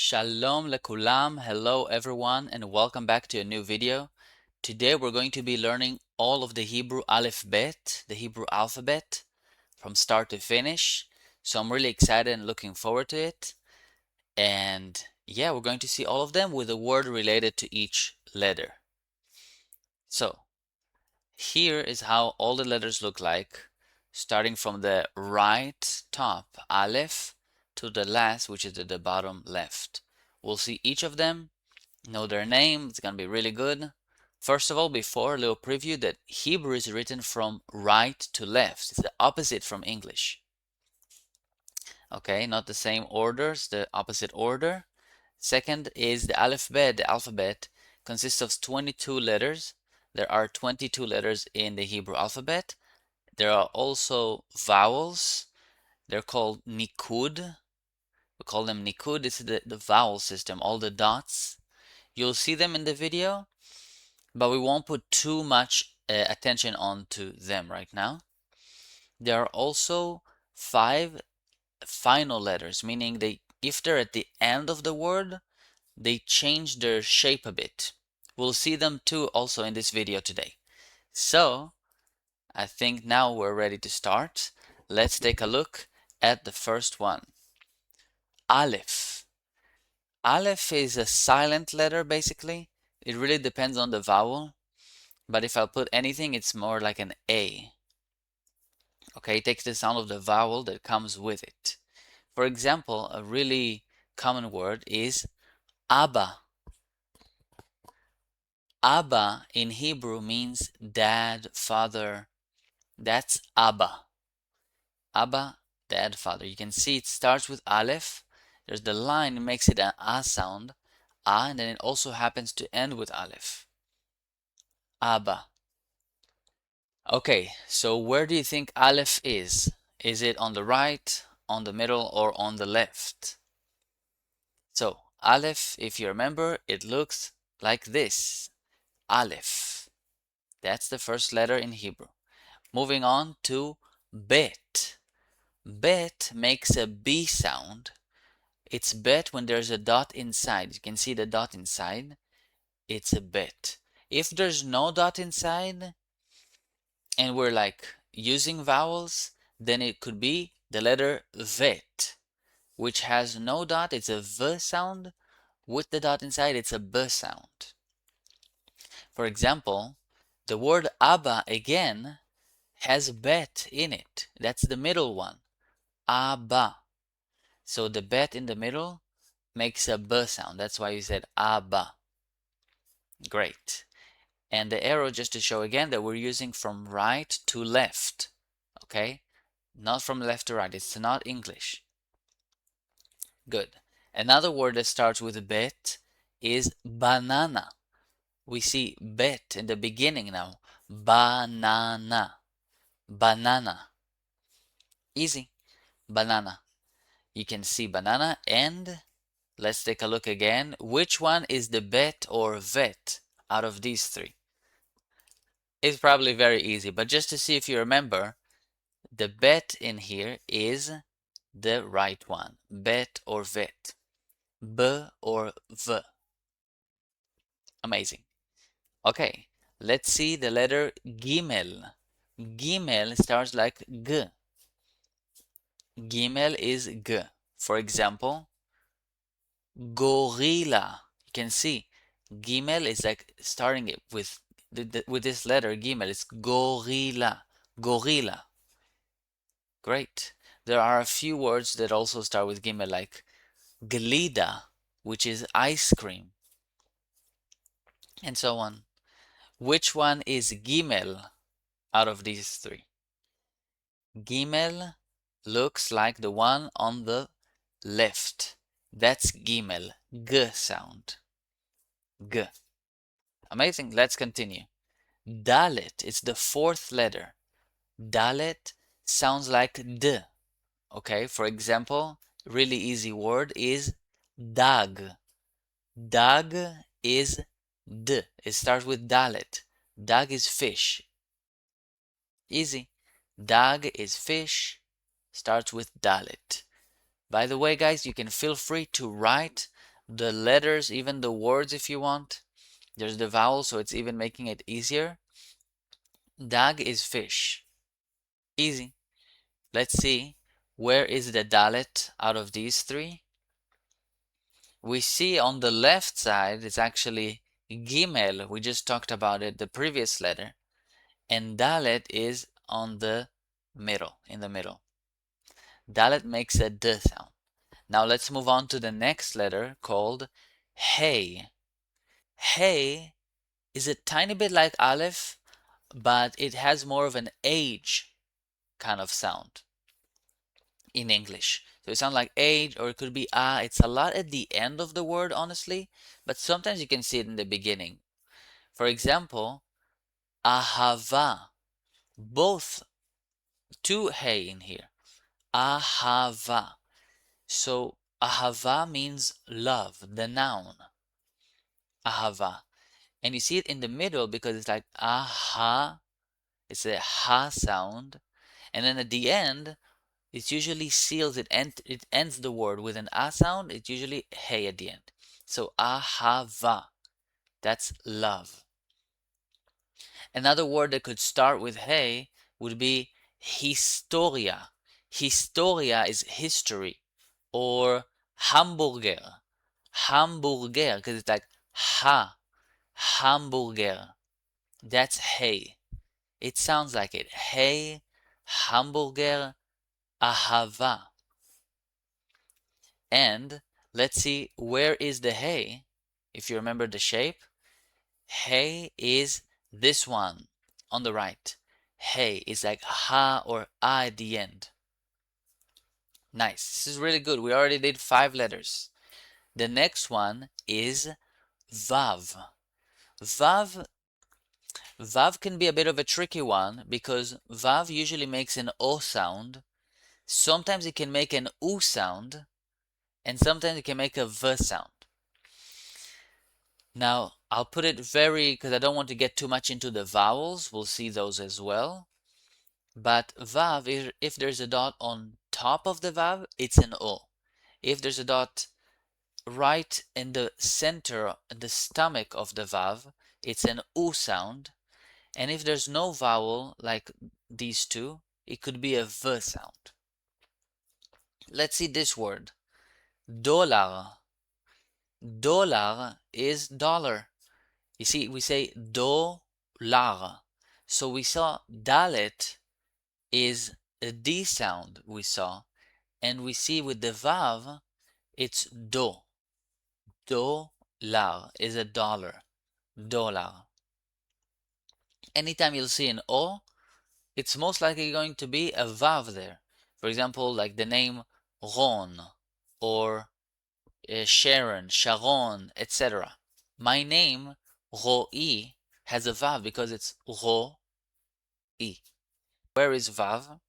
Shalom lekulam, hello everyone, and welcome back to a new video. Today we're going to be learning all of the Hebrew alphabet, the Hebrew alphabet, from start to finish. So I'm really excited and looking forward to it. And yeah, we're going to see all of them with a word related to each letter. So here is how all the letters look like, starting from the right top, Alef, to the last, which is at the bottom left. We'll see each of them, know their name. It's gonna be really good. First of all, before a little preview, that Hebrew is written from right to left. It's the opposite from English. Okay, not the same order, it's the opposite order. Second is the alphabet. The alphabet consists of 22 letters. There are 22 letters in the Hebrew alphabet. There are also vowels. They're called nikud. We call them nikud. This is the vowel system, all the dots. You'll see them in the video, but we won't put too much attention onto them right now. There are also 5 final letters, meaning if they're at the end of the word, they change their shape a bit. We'll see them too also in this video today. So I think now we're ready to start. Let's take a look at the first one. Alef. Alef is a silent letter basically. It really depends on the vowel. But if I put anything, it's more like an A. Okay, it takes the sound of the vowel that comes with it. For example, a really common word is Abba. Abba in Hebrew means dad, father. That's Abba. Abba, dad, father. You can see it starts with Aleph. There's the line, it makes it an A sound. A, and then it also happens to end with Aleph. Abba. Okay, so where do you think Aleph is? Is it on the right, on the middle, or on the left? So, Aleph, if you remember, it looks like this. Aleph. That's the first letter in Hebrew. Moving on to Bet. Bet makes a B sound. It's Bet when there's a dot inside. You can see the dot inside. It's a Bet. If there's no dot inside, and we're like using vowels, then it could be the letter vet, which has no dot. It's a V sound. With the dot inside, it's a B sound. For example, the word Abba again has bet in it. That's the middle one. Abba. So the bet in the middle makes a B sound. That's why you said Abba. Great. And the arrow just to show again that we're using from right to left. Okay? Not from left to right. It's not English. Good. Another word that starts with a bet is banana. We see bet in the beginning now. Banana. Banana. Easy. Banana. You can see banana, and let's take a look again. Which one is the bet or vet out of these three? It's probably very easy, but just to see if you remember, the bet in here is the right one. Bet or vet. B or V. Amazing. Okay, let's see the letter Gimel. Gimel starts like G. Gimel is G. For example, gorilla. You can see Gimel is like starting it with with this letter Gimel. It's gorilla. Gorilla. Great. There are a few words that also start with Gimel, like Glida, which is ice cream, and so on. Which one is Gimel out of these three? Gimel looks like the one on the left. That's Gimel. G sound. G. Amazing. Let's continue. Dalet. It's the fourth letter. Dalet sounds like D. Okay, for example, really easy word is dag. Dag is D. It starts with dalet. Dag is fish. Easy. Dag is fish. Starts with dalet. By the way, guys, you can feel free to write the letters, even the words if you want. There's the vowel, so it's even making it easier. Dag is fish. Easy. Let's see. Where is the dalet out of these three? We see on the left side, it's actually Gimel. We just talked about it, the previous letter. And Dalet is on the middle, in the middle. Dalet makes a D sound. Now let's move on to the next letter called Hey. Hey is a tiny bit like Aleph, but it has more of an age kind of sound in English. So it sounds like age, or it could be ah. It's a lot at the end of the word, honestly, but sometimes you can see it in the beginning. For example, ahava. Both two hey in here. Ahava. So ahava means love, the noun. Ahava. And you see it in the middle because it's like aha. It's a ha sound. And then at the end, it usually seals it, and it ends the word with an ah sound. It's usually hey at the end. So ahava. That's love. Another word that could start with hey would be historia. Historia is history. Or hamburger. Hamburger, because it's like ha. Hamburger. That's hey. It sounds like it. Hey, hamburger, ahava. And let's see, where is the hey? If you remember the shape, hey is this one on the right. Hey is like ha or ah at the end. Nice. This is really good. We already did 5 letters. The next one is vav. Vav Vav can be a bit of a tricky one because Vav usually makes an O sound. Sometimes it can make an U sound, and sometimes it can make a V sound. Now, I'll put it because I don't want to get too much into the vowels. We'll see those as well. But Vav, if there's a dot on top of the Vav, it's an O. If there's a dot right in the center, the stomach of the Vav, it's an U sound. And if there's no vowel like these two, it could be a V sound. Let's see this word. Dollar. Dollar is dollar. You see, we say dollar. So we saw dalet is a D sound we saw. And we see with the vav, it's do. Dollar is a dollar. Dollar. Anytime you'll see an O, it's most likely going to be a vav there. For example, like the name Ron or Sharon, Sharon, etc. My name, Ro'i, has a vav because it's Ro'i. Where is vav?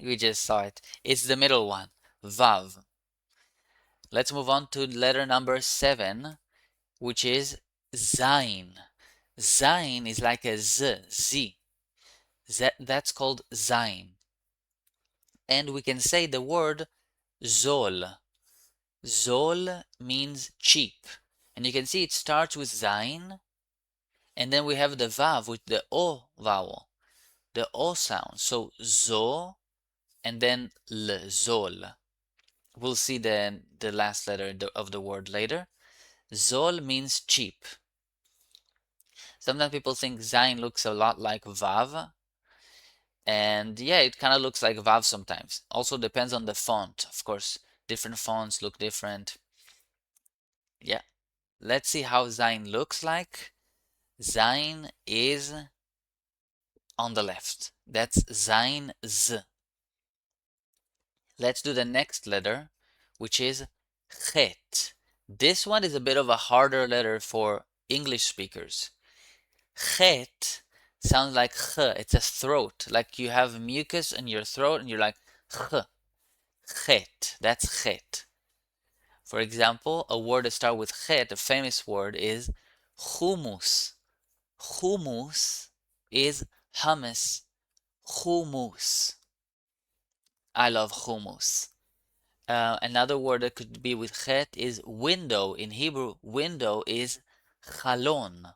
We just saw it. It's the middle one, vav. Let's move on to letter number 7, which is Zayin. Zayin is like a Z. That's called Zayin. And we can say the word Zol. Zol means cheap. And you can see it starts with Zayin, and then we have the Vav with the O vowel, the O sound. So Zo, and then L, Zol. We'll see the last letter of the word later. Zol means cheap. Sometimes people think Zayin looks a lot like Vav, and yeah, it kind of looks like Vav sometimes. Also depends on the font, of course. Different fonts look different. Yeah. Let's see how Zayin looks like. Zayin is on the left. That's Zayin Z. Let's do the next letter, which is Chet. This one is a bit of a harder letter for English speakers. Chet sounds like ch. It's a throat, like you have mucus in your throat and you're like ch. Chet. That's Chet. For example, a word that starts with Chet, a famous word, is hummus. Hummus is hummus. Hummus. I love hummus. Another word that could be with chet is window. In Hebrew, window is chalon.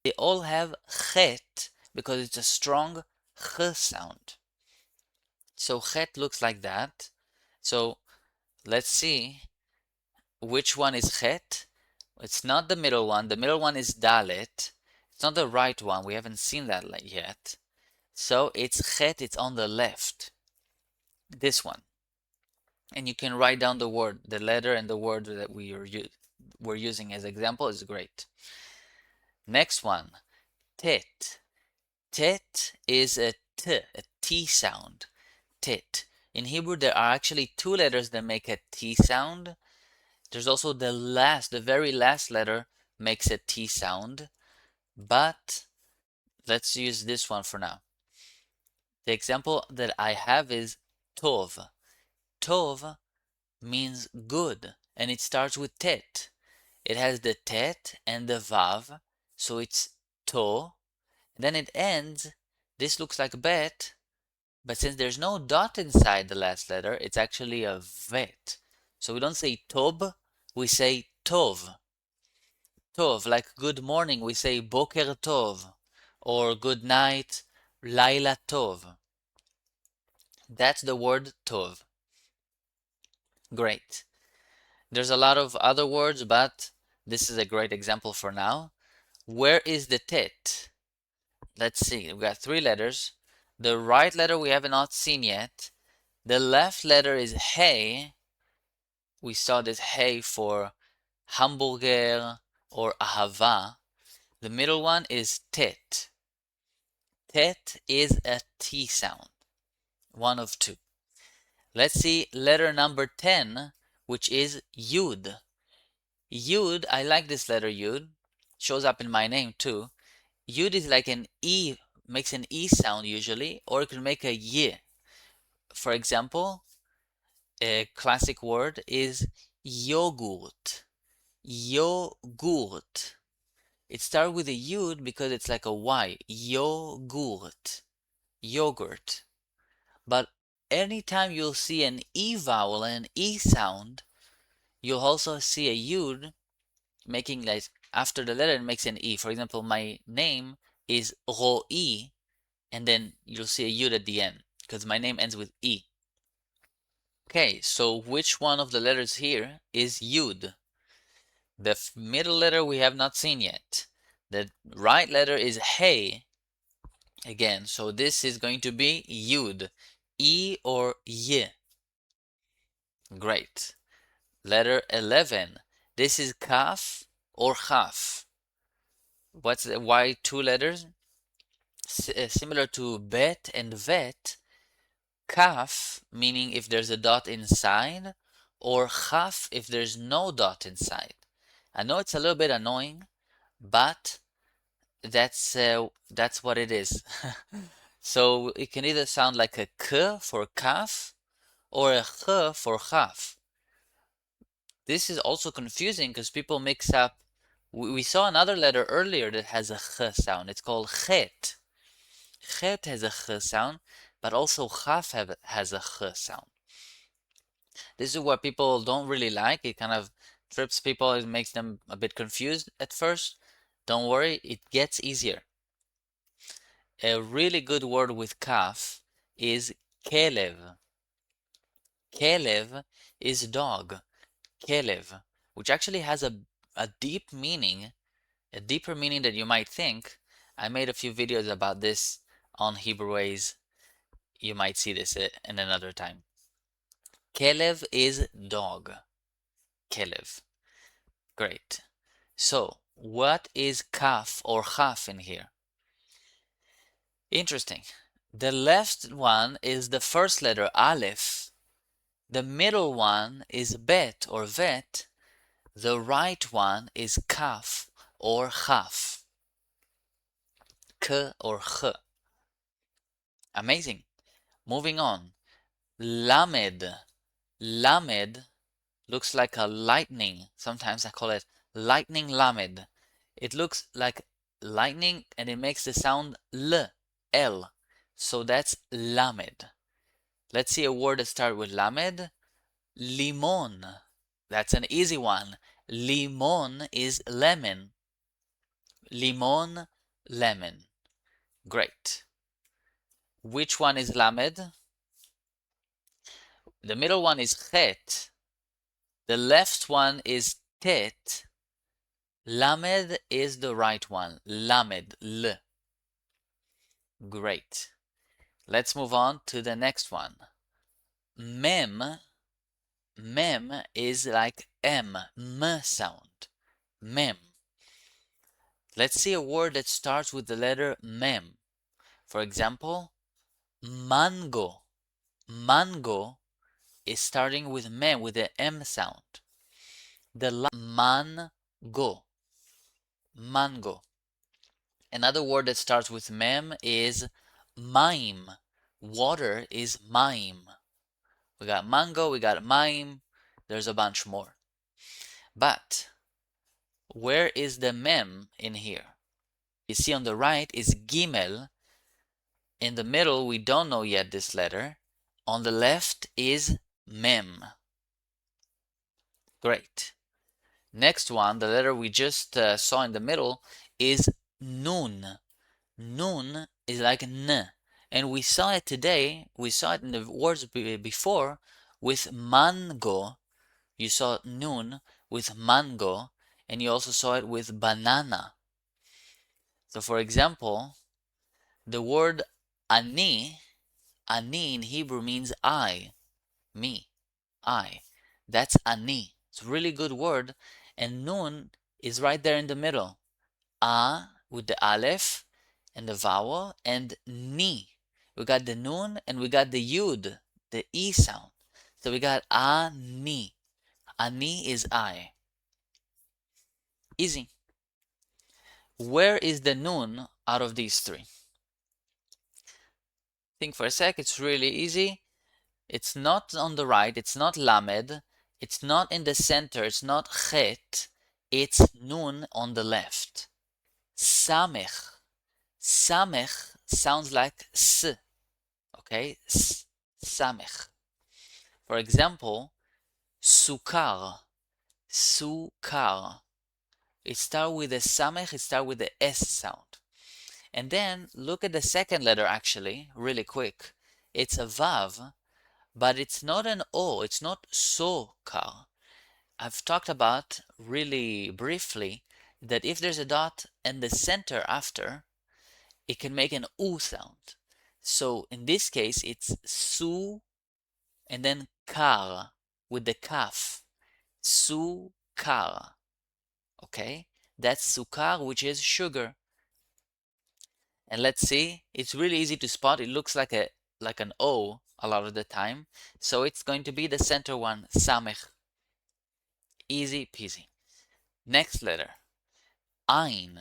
They all have chet because it's a strong ch sound. So chet looks like that. So let's see which one is chet. It's not the middle one. The middle one is dalet. It's not the right one. We haven't seen that yet. So it's chet. It's on the left. This one. And you can write down the word, the letter and the word that we're using as example is great. Next one, tet. Tet is a T sound. Tet. In Hebrew, there are actually two letters that make a T sound. There's also the very last letter makes a T sound. But let's use this one for now. The example that I have is tov. Tov means good, and it starts with tet. It has the tet and the vav, so it's to. Then it ends. This looks like bet, but since there's no dot inside the last letter, it's actually a vet. So we don't say tob, we say tov. Tov, like good morning, we say boker tov, or good night, laila tov. That's the word tov. Great. There's a lot of other words, but this is a great example for now. Where is the tet? Let's see. We got three letters. The right letter we have not seen yet. The left letter is hey. We saw this hey for hamburger or ahava. The middle one is tet. Tet is a T sound. One of two. Let's see letter number 10, which is yud. Yud, I like this letter yud. Shows up in my name too. Yud is like an E, makes an E sound usually, or it can make a Y. For example, a classic word is yogurt. Yogurt. It starts with a yud because it's like a Y. Yogurt. Yogurt. But anytime you'll see an E vowel and an E sound, you'll also see a yud making like after the letter it makes an E. For example, my name is Ro'i, and then you'll see a yud at the end because my name ends with E. Okay, so which one of the letters here is yud? The middle letter we have not seen yet. The right letter is hey. Again, so this is going to be yud. E or y. Great. Letter 11. This is kaf or chaf. Why two letters? Similar to bet and vet. Kaf, meaning if there's a dot inside, or chaf if there's no dot inside. I know it's a little bit annoying, but that's what it is. So it can either sound like a k for kaf or a ch for chaf. This is also confusing because people mix up. We saw another letter earlier that has a ch sound. It's called chet. Chet has a ch sound, but also chaf has a ch sound. This is what people don't really like. It kind of trips people. It makes them a bit confused at first. Don't worry, it gets easier. A really good word with kaf is kelev. Kelev is dog. Kelev, which actually has a deep meaning, a deeper meaning than you might think. I made a few videos about this on Hebreways. You might see this in another time. Kelev is dog. Kelev. Great. So, what is kaf or chaf in here? Interesting. The left one is the first letter, Alef. The middle one is bet or vet. The right one is kaf or chaf. K or ch. Amazing. Moving on. Lamed. Lamed looks like a lightning. Sometimes I call it lightning lamed. It looks like lightning and it makes the sound L. L. So that's lamed. Let's see a word that starts with lamed. Limon. That's an easy one. Limon is lemon. Limon, lemon. Great. Which one is lamed? The middle one is chet. The left one is tet. Lamed is the right one. Lamed, l. Great. Let's move on to the next one. Mem. Mem is like m sound. Mem. Let's see a word that starts with the letter mem. For example, mango. Mango is starting with mem, with the m sound. The mango. Mango. Another word that starts with mem is mime. Water is mime. We got mango, we got mime. There's a bunch more. But where is the mem in here? You see on the right is gimel. In the middle, we don't know yet this letter. On the left is mem. Great. Next one, the letter we just saw in the middle is nun. Nun is like n. And we saw it today, we saw it in the words before with mango. You saw nun with mango, and you also saw it with banana. So for example, the word ani in Hebrew means I, me, I. That's ani. It's a really good word. And nun is right there in the middle. A with the Alef and the vowel, and ni. We got the nun and we got the yud, the E sound. So we got ani. Ani is I. Easy. Where is the nun out of these three? Think for a sec. It's really easy. It's not on the right. It's not lamed. It's not in the center. It's not chet. It's nun on the left. Samech. Samech sounds like s. Okay? S. Samech. For example, sukar. Sukar. It starts with a samech. It starts with the s sound. And then look at the second letter actually, really quick. It's a vav, but it's not an o. It's not sokar. I've talked about really briefly that if there's a dot and the center after, it can make an u sound. So in this case, it's su and then kar with the kaf. Sukar. Okay? That's sukar, which is sugar. And let's see, it's really easy to spot. It looks like an O a lot of the time. So it's going to be the center one, samech. Easy peasy. Next letter, ein.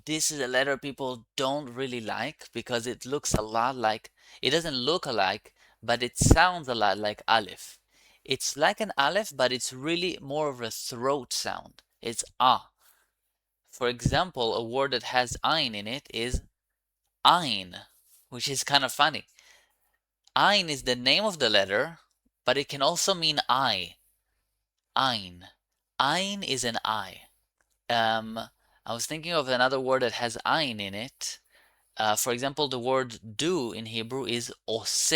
This is a letter people don't really like because it looks a lot like, it doesn't look alike, but it sounds a lot like Alef. It's like an Alef, but it's really more of a throat sound. It's ah. For example, a word that has ein in it is ein, which is kind of funny. Ein is the name of the letter, but it can also mean I. Ein. Ein is an I. I was thinking of another word that has ein in it. For example, the word do in Hebrew is ose.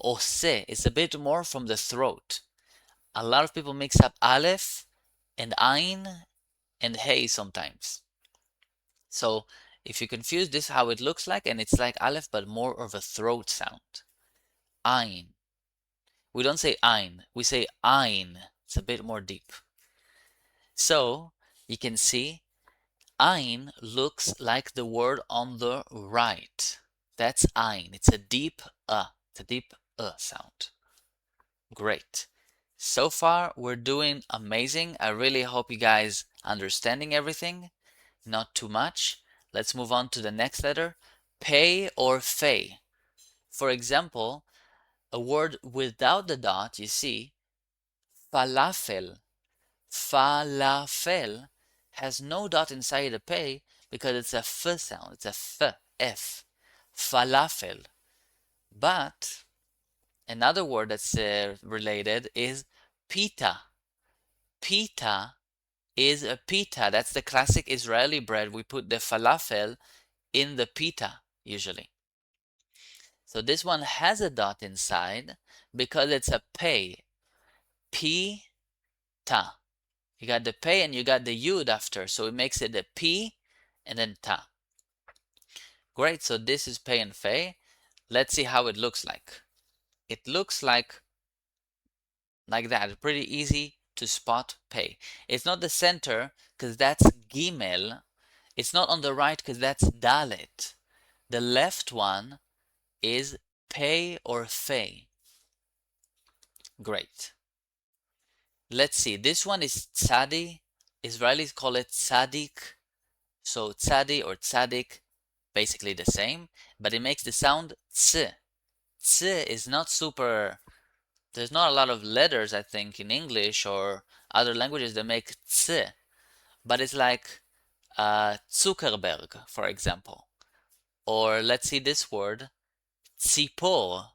Ose is a bit more from the throat. A lot of people mix up Aleph and ein and hey sometimes. So if you confuse this, how it looks like, and it's like Aleph but more of a throat sound. Ein. We don't say ein, we say ein. It's a bit more deep. So you can see ein looks like the word on the right. That's ein. It's a deep It's a deep sound. Great. So far we're doing amazing. I really hope you guys understanding everything. Not too much. Let's move on to the next letter. Pei or fei. For example, a word without the dot, you see, falafel. Falafel has no dot inside the pei because it's a f sound. It's a f. Falafel. But Another word that's related is pita. Pita is a pita. That's the classic Israeli bread. We put the falafel in the pita usually. So this one has a dot inside because it's a pay. P-ta. You got the pay and you got the yud after, so it makes it a p and then ta. Great, so this is pay and fay. Let's see how it looks like. It looks like that. Pretty easy to spot pay. It's not the center because that's gimel. It's not on the right because that's dalet. The left one is pay or fay. Great. Let's see. This one is tzadi. Israelis call it tzadik. So tzadi or tzadik, basically the same, but it makes the sound ts. Ts is not super. There's not a lot of letters, I think, in English or other languages that make ts, but it's like Zuckerberg, for example. Or let's see this word, tzipor.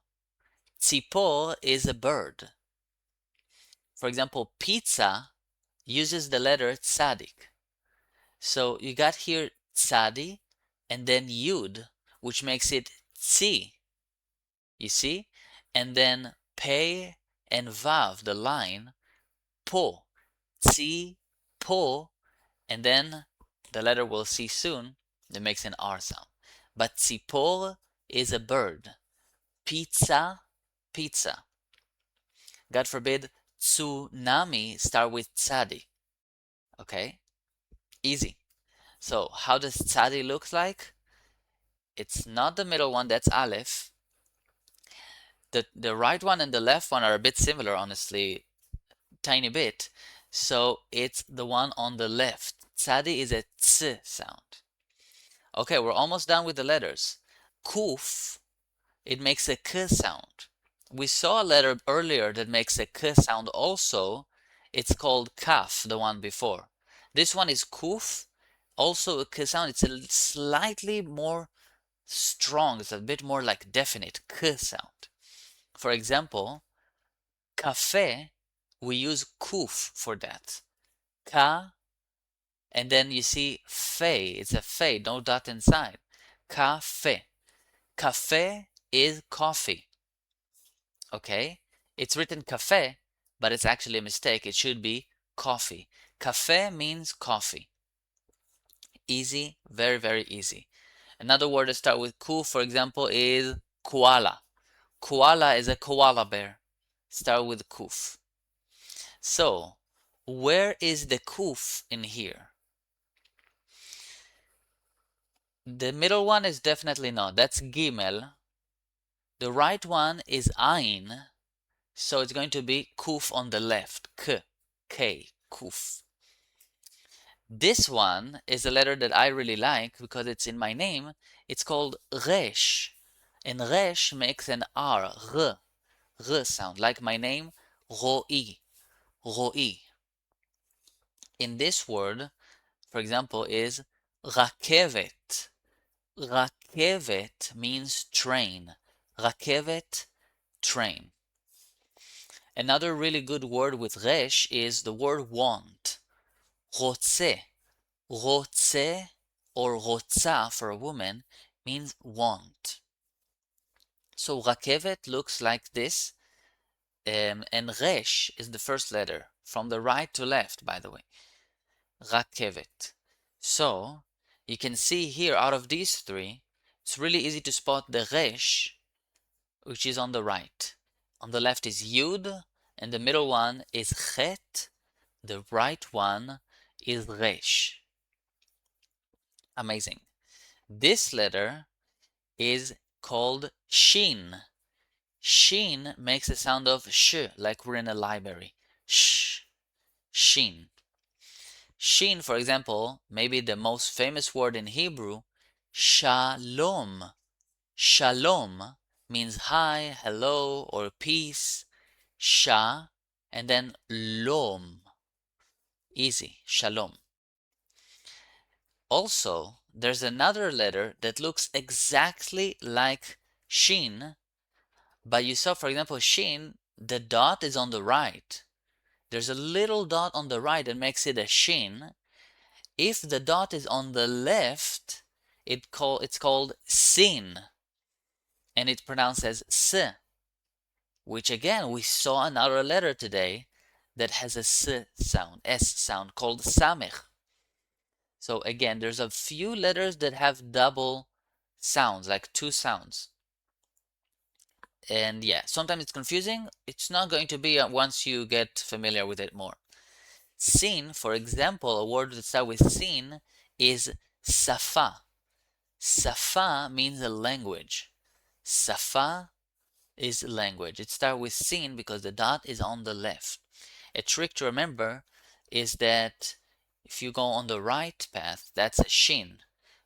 Tzipor is a bird. For example, pizza uses the letter tzadik. So you got here tzadi and then yud, which makes it tzi. You see? And then pei and vav, the line, po, tzi, po, and then the letter we'll see soon that makes an R sound. But tzipor is a bird. Pizza, pizza. God forbid, tsunami start with tzadi. Okay? Easy. So how does tzadi look like? It's not the middle one, that's Alef. The right one and the left one are a bit similar, honestly, tiny bit. So it's the one on the left. Tzadi is a ts sound. Okay, we're almost done with the letters. Kuf, it makes a k sound. We saw a letter earlier that makes a k sound also. It's called kaf, the one before. This one is kuf, also a k sound. It's a slightly more strong. It's a bit more like definite k sound. For example, cafe, we use kuf for that. Ka, and then you see fe. It's a fe, no dot inside. Cafe. Cafe is coffee. Okay? It's written cafe, but it's actually a mistake. It should be coffee. Cafe means coffee. Easy, very, very easy. Another word that starts with ku, for example, is koala. Koala is a koala bear. Start with kuf. So, where is the kuf in here? The middle one is definitely not. That's gimel. The right one is ayin. So it's going to be kuf on the left. K, kuf. This one is a letter that I really like because it's in my name. It's called Resh. And Resh makes an R sound, like my name, Roi. Roi. In this word, for example, is rakevet. Rakevet means train. Rakevet, train. Another really good word with resh is the word want. Rotze. Rotze or rotza for a woman means want. So rakevet looks like this, and resh is the first letter from the right to left, by the way. Rakevet. So you can see here out of these three, it's really easy to spot the resh, which is on the right. On the left is yud, and the middle one is chet. The right one is resh. Amazing. This letter is called Shin. Shin makes a sound of sh, like we're in a library. Sh. Shin. Shin, for example, maybe the most famous word in Hebrew, shalom. Shalom means hi, hello, or peace. Sha, and then lom. Easy, shalom. Also, there's another letter that looks exactly like Shin, But you saw, for example, Shin, the dot is on the right. There's a little dot on the right that makes it a Shin. If the dot is on the left, it's called Sin, and it's pronounced as S, which again, we saw another letter today that has a S sound called Samech. So again, there's a few letters that have double sounds, like two sounds. And yeah, sometimes it's confusing. It's not going to be once you get familiar with it more. Sin, for example, a word that starts with sin is safa. Safa means a language. Safa is language. It starts with sin because the dot is on the left. A trick to remember is that if you go on the right path, that's a shin.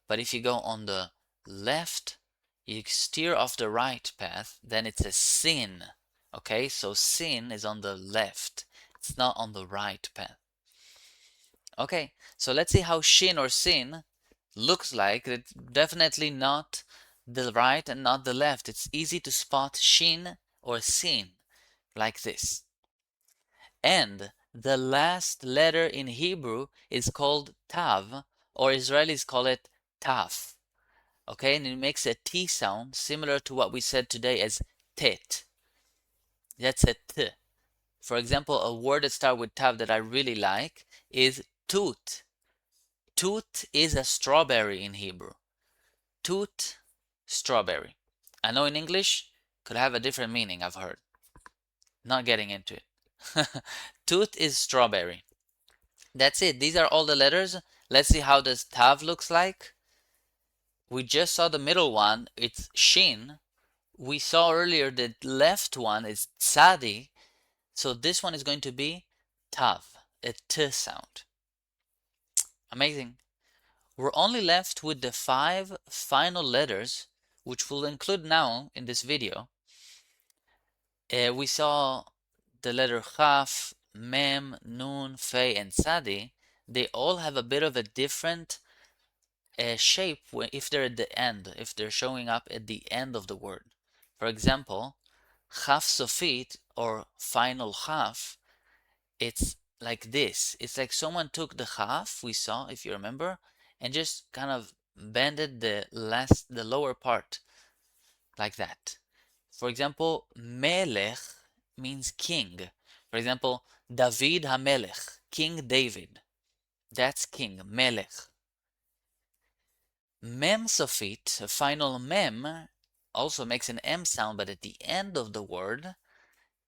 But if you go on the left, you steer off the right path, then it's a sin. Okay, so sin is on the left. It's not on the right path. Okay, so let's see how shin or sin looks like. It's definitely not the right and not the left. It's easy to spot shin or sin like this. And the last letter in Hebrew is called tav, or Israelis call it taf. Okay, and it makes a T sound similar to what we said today as tet. That's a T. For example, a word that starts with tav that I really like is tut. Tut is a strawberry in Hebrew. Tut, strawberry. I know in English could have a different meaning, I've heard. Not getting into it. Tut is strawberry. That's it. These are all the letters. Let's see how this tav looks like. We just saw the middle one. It's shin. We saw earlier the left one is Sadi. So this one is going to be tav, a T sound. Amazing. We're only left with the 5 final letters, which we'll include now in this video. We saw the letter Chaf, Mem, Nun, Fe, and Sadi. They all have a bit of a different shape if they're at the end, if they're showing up at the end of the word. For example, Chaf Sofit, or final Chaf, it's like this. It's like someone took the Chaf we saw, if you remember, and just kind of bended the lower part like that. For example, Melech means king. For example, David HaMelech, King David. That's king, Melech. Mem Sofit, a final mem, also makes an M sound, but at the end of the word,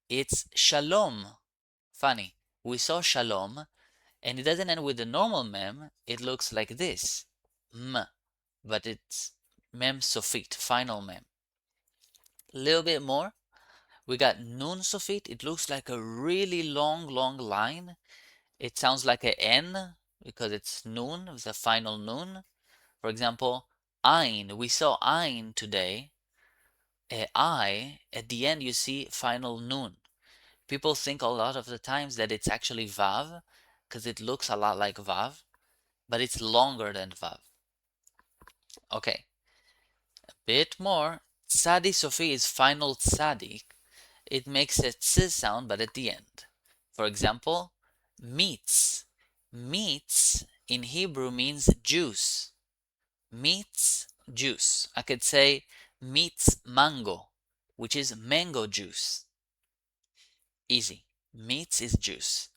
it's Shalom. Funny, we saw Shalom, and it doesn't end with the normal mem, it looks like this, M, but it's Mem Sofit, final mem. A little bit more, we got Nun Sofit, it looks like a really long line. It sounds like a N because it's Nun, it's a final Nun. For example, Ein, we saw Ein today. I, at the end you see final Nun. People think a lot of the times that it's actually Vav, because it looks a lot like Vav, but it's longer than Vav. Okay, a bit more. Sadi Sofi is final Tzadi. It makes a Tz sound, but at the end. For example, meats. Meats in Hebrew means juice. Meats, juice. I could say meats mango, which is mango juice. Easy. Meats is juice.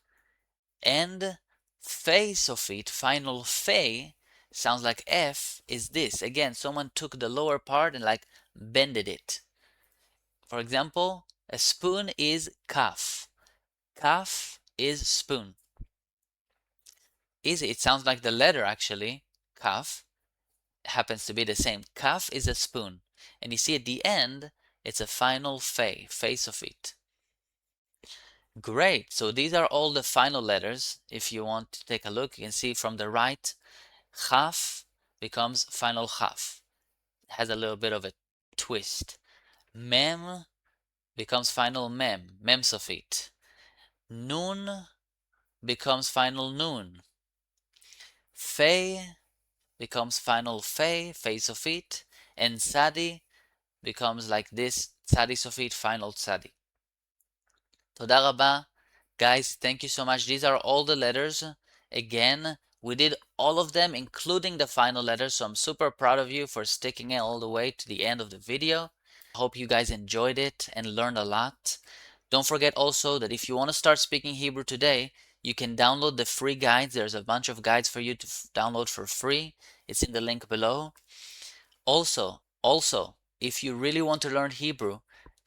And Fe Sofit, final Fe, sounds like F, is this. Again, someone took the lower part and like bended it. For example, a spoon is kaf. Kaf is spoon. Easy. It sounds like the letter actually, kaf. Happens to be the same. Kaf is a spoon. And you see at the end, it's a final Fe, face of it. Great. So these are all the final letters. If you want to take a look, you can see from the right, Chaf becomes final Chaf. It has a little bit of a twist. Mem becomes final Mem, Mem Sofit. Nun becomes final Nun. Fe becomes final Fe, Fe Sofit. And Sadi becomes like this Sadi Sofit, final Sadi. Toda rabba. Guys, thank you so much. These are all the letters. Again, we did all of them, including the final letter, so I'm super proud of you for sticking it all the way to the end of the video. I hope you guys enjoyed it and learned a lot. Don't forget also that if you want to start speaking Hebrew today, you can download the free guides. There's a bunch of guides for you to download for free. It's in the link below. Also, if you really want to learn Hebrew,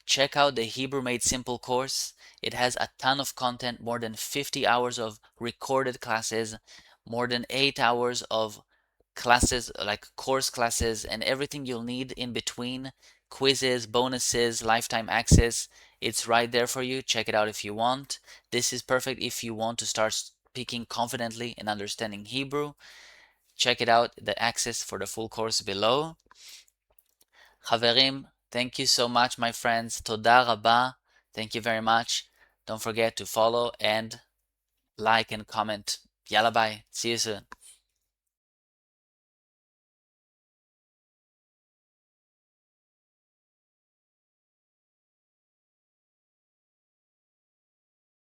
check out the Hebrew Made Simple course. It has a ton of content, more than 50 hours of recorded classes, more than 8 hours of classes, like course classes, and everything you'll need in between, quizzes, bonuses, lifetime access. It's right there for you. Check it out if you want. This is perfect if you want to start speaking confidently and understanding Hebrew. Check it out, the access for the full course below. Chaverim, thank you so much, my friends. Toda rabba. Thank you very much. Don't forget to follow and like and comment. Yalla bye. See you soon.